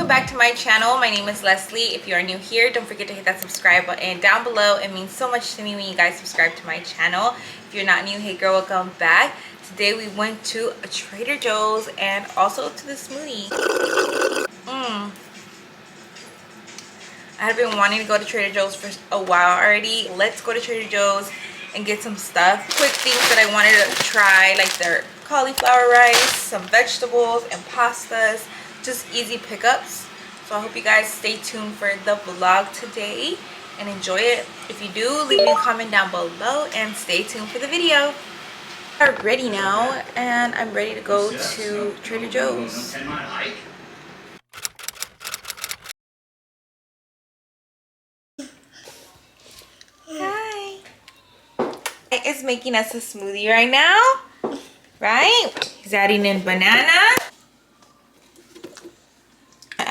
back to my channel. My name is Leslie. If you are new here, don't forget to hit that subscribe button down below. It means so much to me when you guys subscribe to my channel. If you're not new, hey girl, welcome back. Today we went to a Trader Joe's and also to the smoothie. I have been wanting to go to Trader Joe's for a while already. Let's go to Trader Joe's and get some stuff. Quick things that I wanted to try, like their cauliflower rice, some vegetables and pastas. Just easy pickups. So I hope you guys stay tuned for the vlog today and enjoy it. If you do, leave me a comment down below and stay tuned for the video. I'm ready now and I'm ready to go to Trader Joe's. Hi. Is making us a smoothie right now, right? He's adding in banana.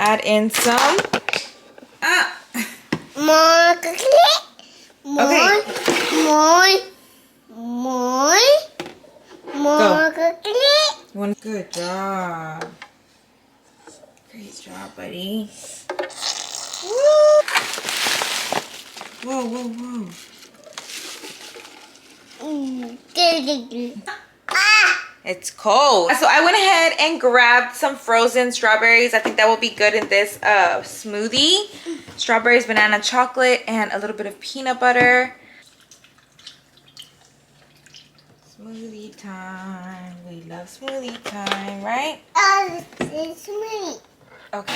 Add in some more cookie. More cookie. One good job. Great job, buddy. Woo. Whoa, whoa, whoa. It's cold. So I went ahead and grabbed some frozen strawberries. I think that will be good in this smoothie. Strawberries, banana, chocolate, and a little bit of peanut butter. Smoothie time. We love smoothie time, right? It's smoothie. Okay.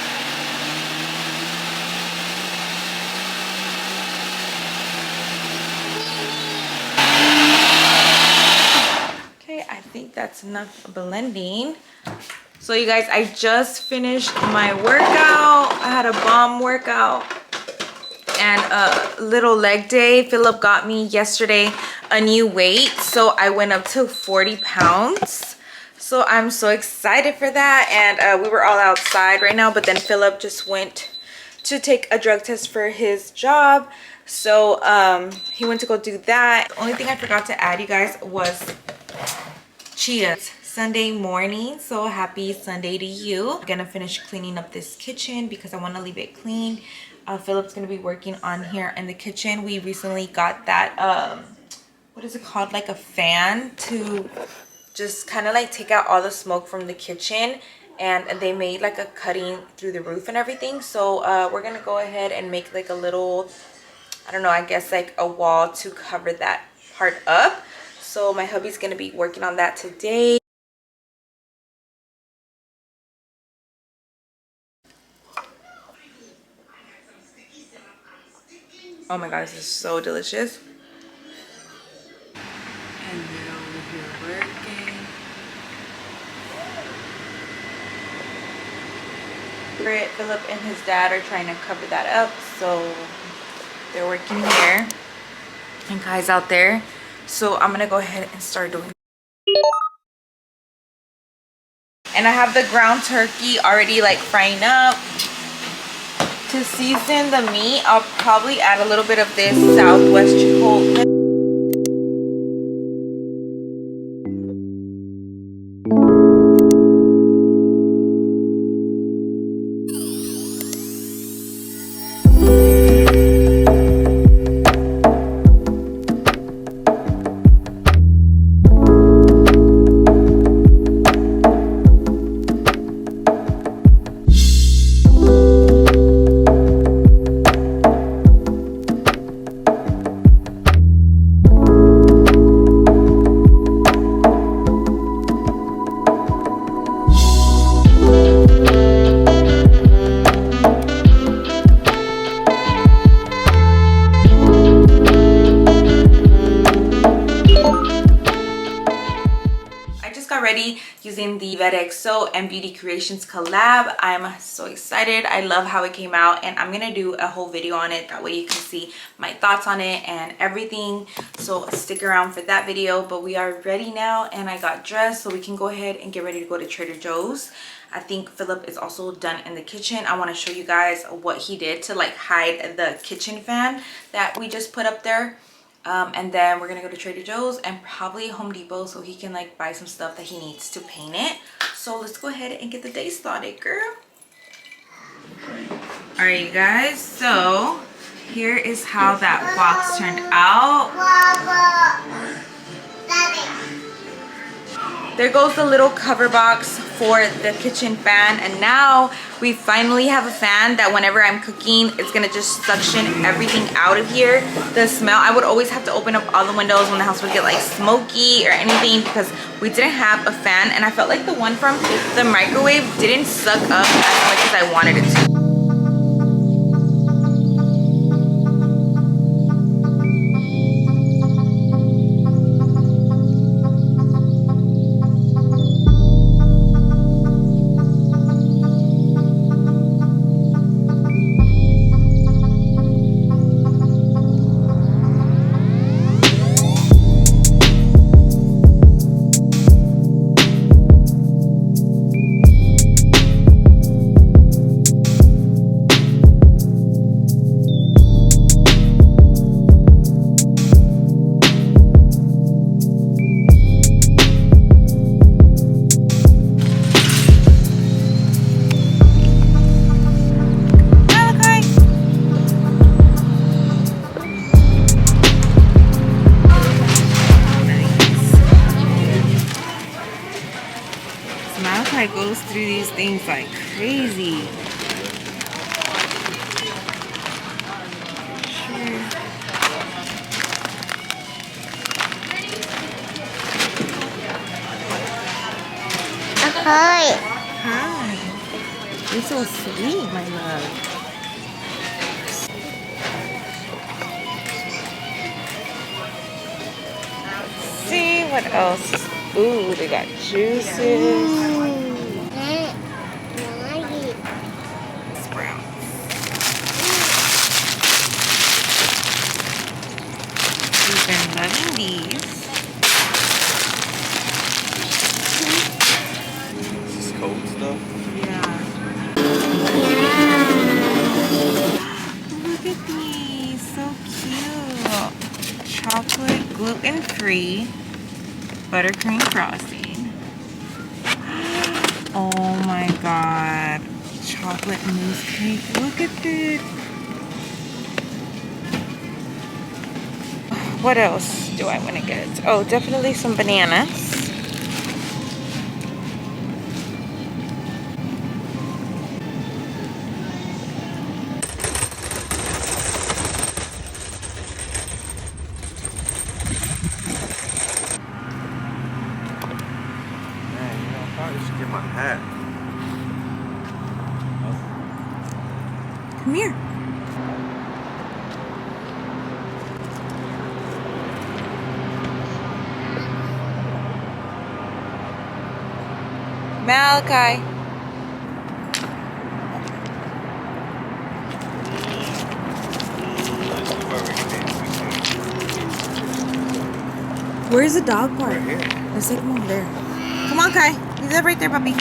I think that's enough blending. So you guys, I just finished my workout. I had a bomb workout and a little leg day. Philip got me yesterday a new weight, so I went up to 40 pounds. So I'm so excited for that. And we were all outside right now, but then Philip just went to take a drug test for his job. So he went to go do that. The only thing I forgot to add, you guys, was Cheers. Sunday morning, so happy Sunday to you. I'm gonna finish cleaning up this kitchen because I want to leave it clean. Philip's gonna be working on here in the kitchen. We recently got that what is it called, like a fan to just kind of like take out all the smoke from the kitchen, and they made like a cutting through the roof and everything. So we're gonna go ahead and make like a little, I don't know, I guess like a wall to cover that part up. So my hubby's gonna be working on that today. Oh my god, this is so delicious. And they're over here working. Philip and his dad are trying to cover that up, so they're working here. And guys out there. So I'm gonna go ahead and start doing. And I have the ground turkey already like frying up. To season the meat, I'll probably add a little bit of this Southwest Chipotle. Using the F.A.Q and Beauty Creations collab. I'm so excited. I love how it came out, and I'm gonna do a whole video on it. That way you can see my thoughts on it and everything. So stick around for that video. But we are ready now, and I got dressed so we can go ahead and get ready to go to Trader Joe's. I think Philip is also done in the kitchen. I want to show you guys what he did to like hide the kitchen fan that we just put up there. And then we're gonna go to Trader Joe's and probably Home Depot so he can like buy some stuff that he needs to paint it. So let's go ahead and get the day started, girl. All right, you guys. So here is how that box turned out. There goes the little cover box for the kitchen fan, and now we finally have a fan that whenever I'm cooking, it's gonna just suction everything out of here. The smell, I would always have to open up all the windows when the house would get like smoky or anything because we didn't have a fan, and I felt like the one from the microwave didn't suck up as much as I wanted it to. Malachi goes through these things like crazy. Sure. Hi. Hi. You're so sweet, my love. Let's see what else. Ooh, they got juices. Sprouts. We've been loving these. This is cold stuff. Yeah. Look at these. So cute. Chocolate gluten-free buttercream frosting. Oh my god. Chocolate mousse cake. Look at this. What else do I want to get? Oh, definitely some bananas. Man, you know, I probably should get my hat. Come here. Malachi. Where's the dog park? Right here. Let's take him over there. Come on, Kai. He's up right there, puppy.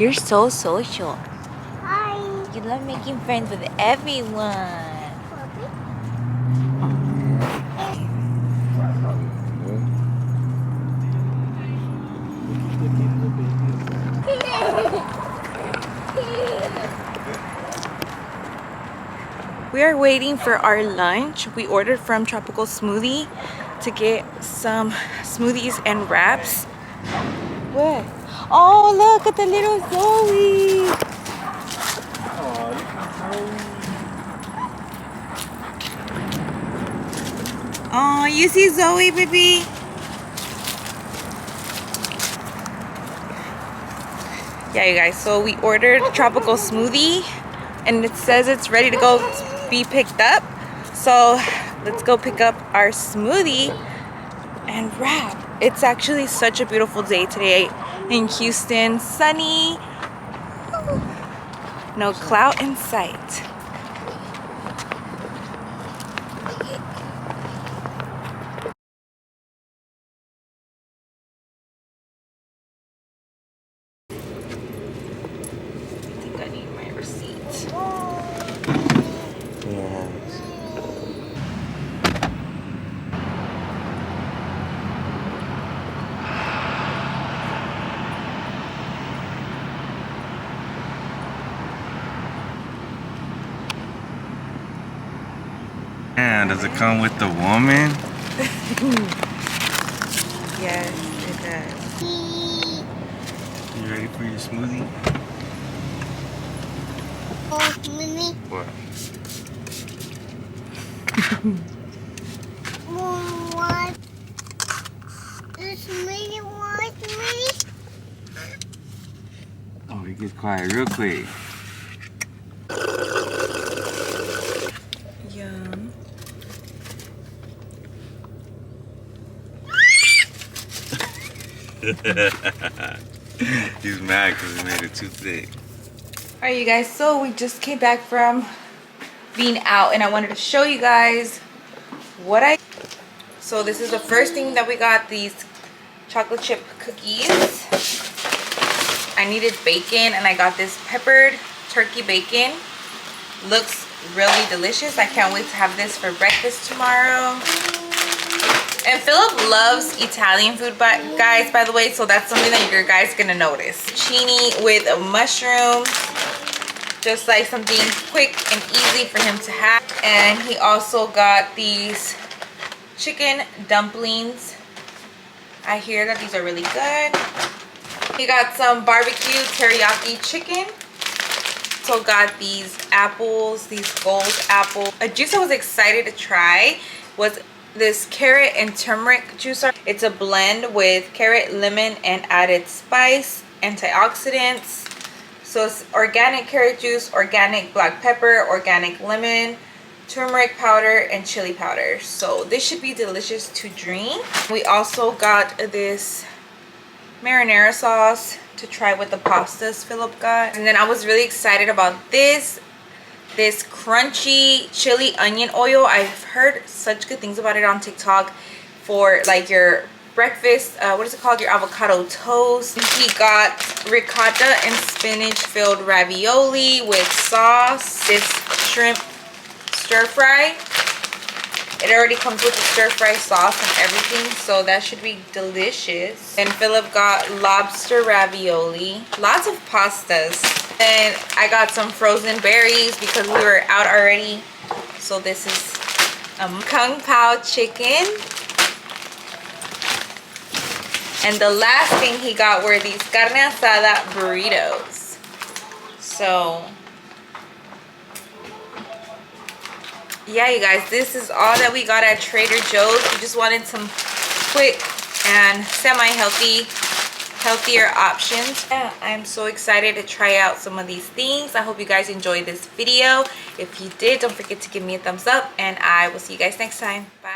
You're so social. Hi. You love making friends with everyone. We are waiting for our lunch. We ordered from Tropical Smoothie to get some smoothies and wraps. What? Oh, look at the little Zoe. Oh, you see Zoe, baby? Yeah, you guys, so we ordered Tropical Smoothie and it says it's ready to go be picked up. So let's go pick up our smoothie and wrap. It's actually such a beautiful day today in Houston. Sunny, no cloud in sight. I think I need my receipt. Yes. Damn, does it come with the woman? Yes, it does. You ready for your smoothie? Oh, Mimi. What? What? It's Mimi. What, Mimi? Oh, it gets quiet real quick. Yum. He's mad because we made it too thick. Alright, you guys, so we just came back from being out and I wanted to show you guys what I... So this is the first thing that we got, these chocolate chip cookies. I needed bacon and I got this peppered turkey bacon. Looks really delicious. I can't wait to have this for breakfast tomorrow. And Philip loves Italian food, but guys, by the way, so that's something that your guys gonna notice. Zucchini with mushrooms, just like something quick and easy for him to have. And he also got these chicken dumplings. I hear that these are really good. He got some barbecue teriyaki chicken. So got these apples, these gold apples. A juice I was excited to try was this carrot and turmeric juicer. It's a blend with carrot, lemon, and added spice, antioxidants. So it's organic carrot juice, organic black pepper, organic lemon, turmeric powder, and chili powder. So this should be delicious to drink. We also got this marinara sauce to try with the pastas Philip got. And then I was really excited about this crunchy chili onion oil. I've heard such good things about it on TikTok for like your breakfast, what is it called, your avocado toast. He got ricotta and spinach filled ravioli with sauce, this shrimp stir fry. It already comes with the stir fry sauce and everything, so that should be delicious. And Philip got lobster ravioli, lots of pastas. And I got some frozen berries because we were out already. So this is kung pao chicken. And the last thing he got were these carne asada burritos. So yeah, you guys, this is all that we got at Trader Joe's. We just wanted some quick and healthier options. Yeah, I'm so excited to try out some of these things. I hope you guys enjoyed this video. If you did, don't forget to give me a thumbs up, and I will see you guys next time. Bye.